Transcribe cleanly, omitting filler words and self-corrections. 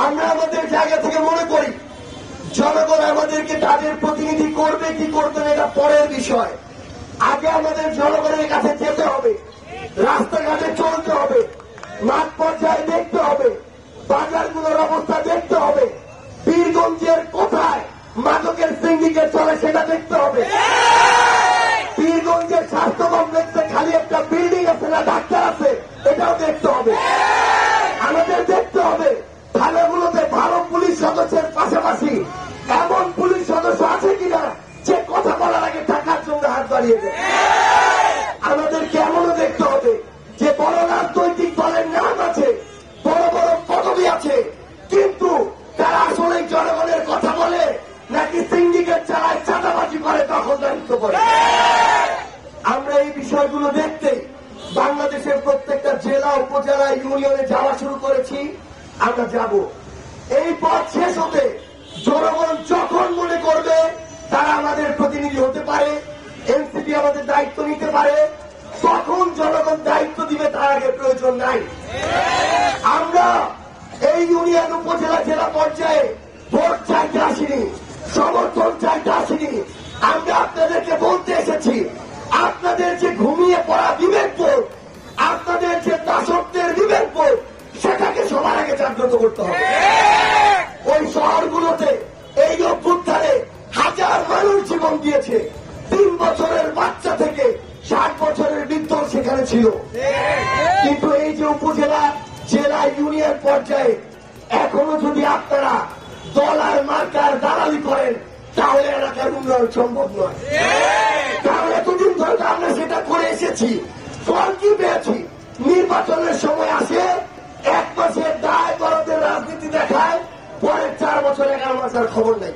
আমরা আমাদের জায়গা থেকে মনে করি জনগণ আমাদেরকে তাদের প্রতিনিধি করবে কি করবে না এটা পরের বিষয়। আগে আমাদের জনগণের কাছে যেতে হবে, রাস্তাঘাটে চলতে হবে, মাঠ পর্যায়ে দেখতে হবে, বাজারগুলোর অবস্থা দেখতে হবে, পীরগঞ্জের কোথায় মাদকের সিন্ডিকেট চলে সেটা দেখতে হবে, পীরগঞ্জের স্বাস্থ্য কমপ্লেক্সে খালি একটা বিল্ডিং আছে না ডাক্তার আছে এটাও দেখতে হবে। আমাদের দেখতে হবে থানাগুলোতে ভালো পুলিশ সদস্যের পাশাপাশি এমন পুলিশ সদস্য আছে কিনা যে কথা বলার আগে টাকার জন্য হাত বাড়িয়ে দেয়। আমাদেরকে এমনও দেখতে হবে যে বড় রাজনৈতিক দলের নাম আছে, বড় বড় পদবি আছে, কিন্তু তারা আসলে জনগণের কথা বলে নাকি সিন্ডিকেট চালায়, চাঁদাবাজি করে, দখলদারিত্ব করে। আমরা এই বিষয়গুলো দেখতে বাংলাদেশের প্রত্যেকটা জেলা উপজেলা ইউনিয়নে যাওয়া শুরু করেছি। আমরা যাব, এই পথ শেষ হতে জনগণ যখন মনে করবে তারা আমাদের প্রতিনিধি হতে পারে, এনসিপি আমাদের দায়িত্ব নিতে পারে, তখন জনগণ দায়িত্ব দিবে, তার আগে প্রয়োজন নাই। আমরা এই ইউনিয়ন উপজেলা জেলা পর্যায়ে ভোট চাইতে আসিনি, সমর্থন চাইতে আসিনি। আমরা আপনাদেরকে বলতে এসেছি আপনাদের যে ঘুমিয়ে পড়া বিবেকবোধ, আপনাদের যে দাসত্বের বিবেকবোধ, সেটাকে সবার আগে জাগ্রত করতে হবে। ওই শহরগুলোতে এই অভ্যুত্থানে হাজার মানুষ জীবন দিয়েছে, 3 বছরের বাচ্চা থেকে 60 বছরের বৃদ্ধ সেখানে ছিল। কিন্তু এই যে উপজেলা জেলা ইউনিয়ন পর্যায়ে এখনো যদি আপনারা দল আর মার্কার দালালি করেন তাহলে এলাকার উন্নয়ন সম্ভব নয়। কারণ এতদিন ধরে আমরা সেটা করে এসেছি, ফল কি পেয়েছি? নির্বাচনের সময় আসে 1 মাসের দায় দরদের রাজনীতি দেখায়, পরের 4 বছর 11 মাসের খবর নেই।